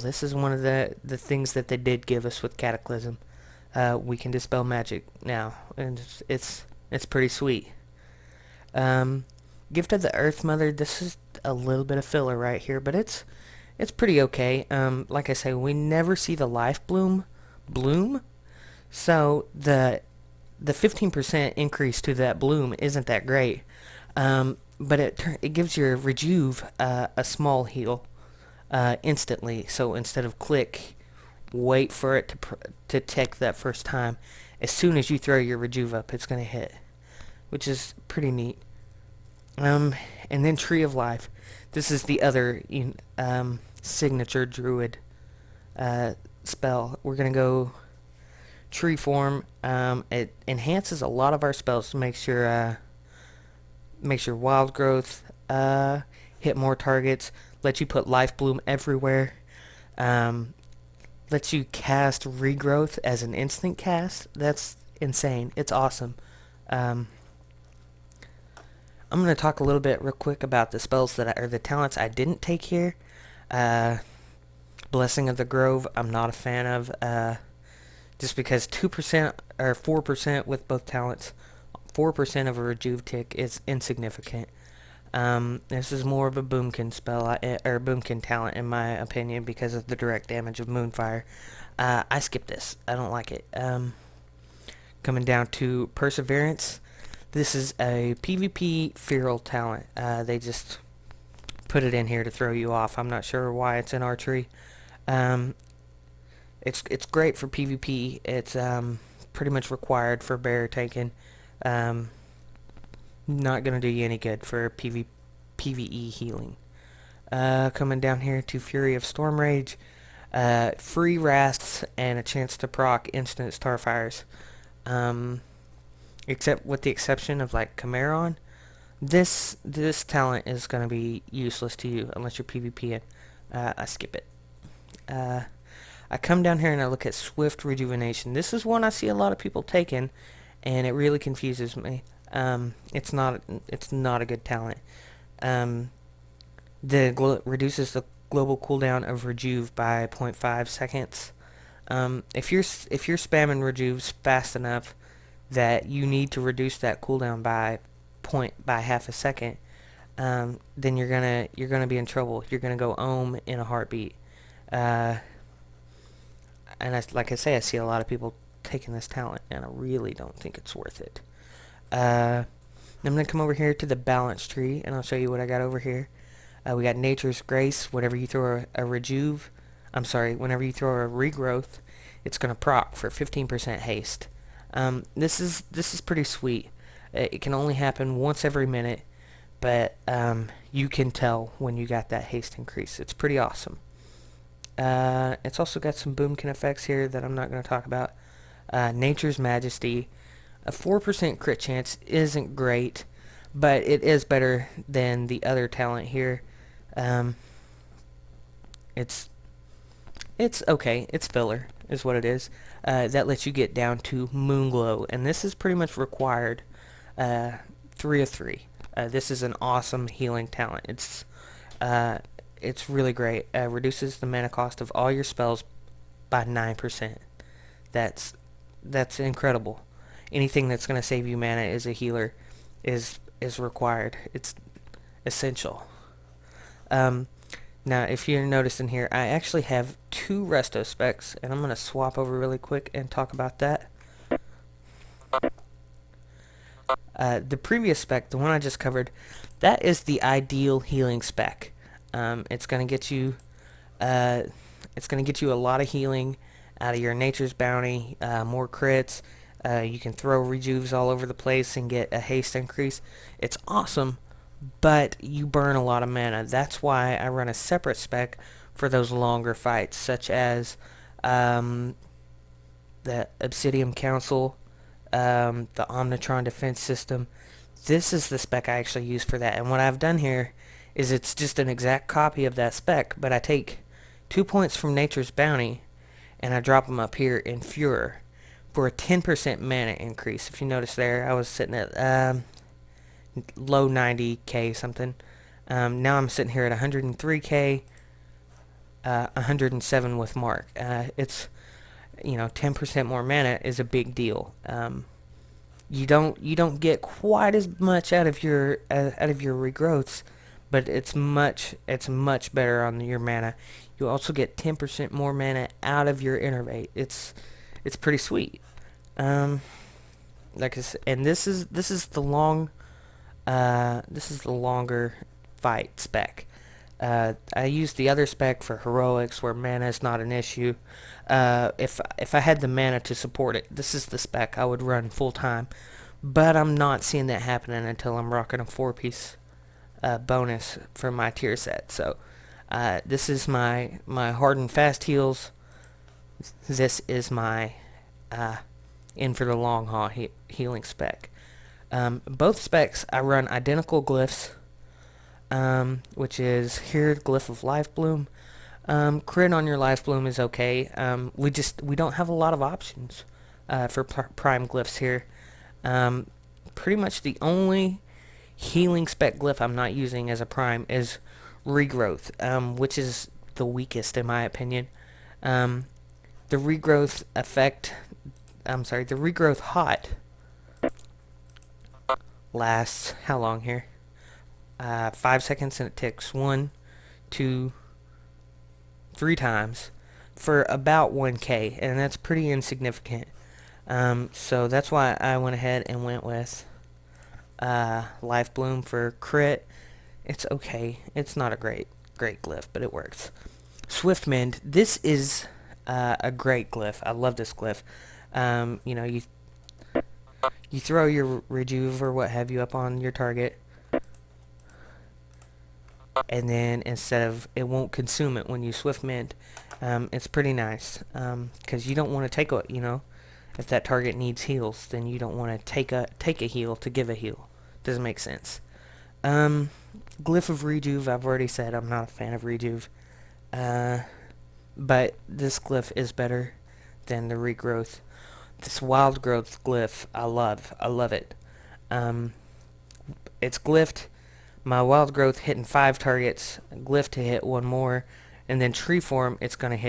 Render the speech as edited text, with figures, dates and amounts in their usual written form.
This is one of the things that they did give us with Cataclysm. We can dispel magic now, and it's pretty sweet. Um, Gift of the Earth Mother. This is a little bit of filler right here, but it's pretty okay. Like I say, we never see the life bloom, so the 15% increase to that bloom isn't that great. But it gives your rejuve a small heal instantly. So instead of click, wait for it to take that first time. As soon as you throw your rejuve up, it's gonna hit, which is pretty neat. Um, and then Tree of Life. This is the other signature Druid spell. We're gonna go Tree form. It enhances a lot of our spells to make sure wild growth hit more targets. Let you put life bloom everywhere. Um, lets you cast regrowth as an instant cast. That's insane. It's awesome. Um, I'm going to talk a little bit real quick about the spells or the talents I didn't take here. Uh, Blessing of the Grove, I'm not a fan of. Just because 2% or 4% with both talents, 4% of a rejuve tick is insignificant. This is more of a boomkin spell, or boomkin talent in my opinion, because of the direct damage of Moonfire. I skip this. I don't like it. Coming down to Perseverance, this is a PvP feral talent. They just put it in here to throw you off. I'm not sure why it's in archery. Um, it's great for PvP. It's pretty much required for barrier taking. Um, Not gonna do you any good for PvE healing. Coming down here to Fury of Storm Rage, free rasts and a chance to proc instant starfires. Um, Except with the exception of like Chimeron, this talent is gonna be useless to you unless you're PvPing. I skip it. Uh, I come down here and I look at Swift Rejuvenation. This is one I see a lot of people taking, and it really confuses me. It's not a good talent. Um, reduces the global cooldown of Rejuve by 0.5 seconds. If you're spamming Rejuves fast enough that you need to reduce that cooldown by half a second, then you're gonna be in trouble. You're gonna go ohm in a heartbeat. Uh, like I say, I see a lot of people taking this talent, and I really don't think it's worth it. I'm going to come over here to the balance tree, and I'll show you what I got over here. We got Nature's Grace. Whenever you throw a rejuve, whenever you throw a regrowth, it's going to proc for 15% haste. This is pretty sweet. It can only happen once every minute, but you can tell when you got that haste increase. It's pretty awesome. It's also got some boomkin effects here that I'm not going to talk about. Nature's Majesty. A 4% crit chance isn't great, but it is better than the other talent here. Um, it's it's okay. It's filler, is what it is. That lets you get down to Moonglow, and this is pretty much required. 3 of 3. This is an awesome healing talent. It's really great. Reduces the mana cost of all your spells by 9%. That's that's incredible. Anything that's going to save you mana as a healer is required. It's essential. Um, Now, if you're noticing here, I actually have 2 Resto specs, and I'm going to swap over really quick and talk about that. The previous spec, the one I just covered, that is the ideal healing spec. It's going to get you, a lot of healing out of your Nature's Bounty, more crits. You can throw rejuves all over the place and get a haste increase. It's awesome, but you burn a lot of mana. That's why I run a separate spec for those longer fights, such as the Obsidian Council, the Omnitron Defense System. This is the spec I actually use for that. And what I've done here is it's just an exact copy of that spec, but I take 2 points from Nature's Bounty and I drop them up here in Furor for a 10% mana increase. If you notice there, I was sitting at low 90k something. Now I'm sitting here at 103k, 107 with Mark. It's 10% more mana is a big deal. You don't get quite as much out of your regrowths, but it's much better on your mana. You also get 10% more mana out of your innervate. It's pretty sweet. Um, and this is the longer fight spec. I use the other spec for heroics where mana is not an issue. If I had the mana to support it, this is the spec I would run full time. But I'm not seeing that happening until I'm rocking a 4-piece bonus for my tier set. So this is my hard and fast heals. This is my in for the long haul healing spec. Both specs I run identical glyphs, which is here glyph of life bloom. Crit on your life bloom is okay. We don't have a lot of options for prime glyphs here. Pretty much the only healing spec glyph I'm not using as a prime is regrowth, which is the weakest in my opinion. The regrowth effect, the regrowth hot lasts how long here? 5 seconds, and it ticks 1, 2, 3 times for about 1k, and that's pretty insignificant. So that's why I went ahead and went with Life Bloom for crit. It's okay. It's not a great glyph, but it works. Swift Mend. This is a great glyph. I love this glyph. You throw your rejuve or what have you up on your target, and then instead of it won't consume it when you Swift Mend. It's pretty nice because you don't want to take if that target needs heals, then you don't want to take a heal to give a heal. Doesn't make sense. Glyph of Rejuve, I've already said I'm not a fan of Rejuve. But this glyph is better than the regrowth. This wild growth glyph, I love it. It's glyphed. My wild growth hitting 5 targets, glyph to hit 1 more, and then tree form, it's going to hit